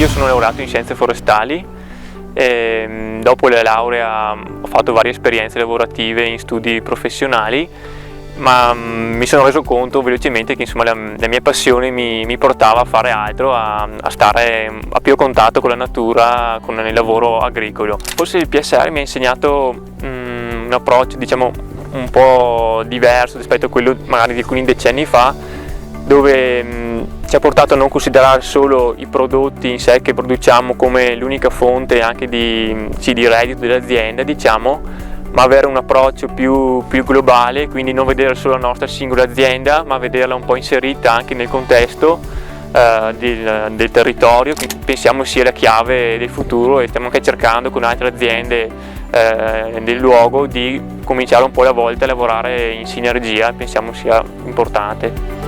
Io sono laureato in scienze forestali e dopo la laurea ho fatto varie esperienze lavorative in studi professionali, ma mi sono reso conto velocemente che insomma, la mia passione mi portava a fare altro, a stare a più a contatto con la natura, con il lavoro agricolo. Forse il PSR mi ha insegnato un approccio, diciamo, un po' diverso rispetto a quello magari di alcuni decenni fa, dove ci ha portato a non considerare solo i prodotti in sé che produciamo come l'unica fonte anche di reddito dell'azienda, diciamo, ma avere un approccio più globale, quindi non vedere solo la nostra singola azienda, ma vederla un po' inserita anche nel contesto del territorio, che pensiamo sia la chiave del futuro, e stiamo anche cercando con altre aziende del luogo di cominciare un po' alla volta a lavorare in sinergia, pensiamo sia importante.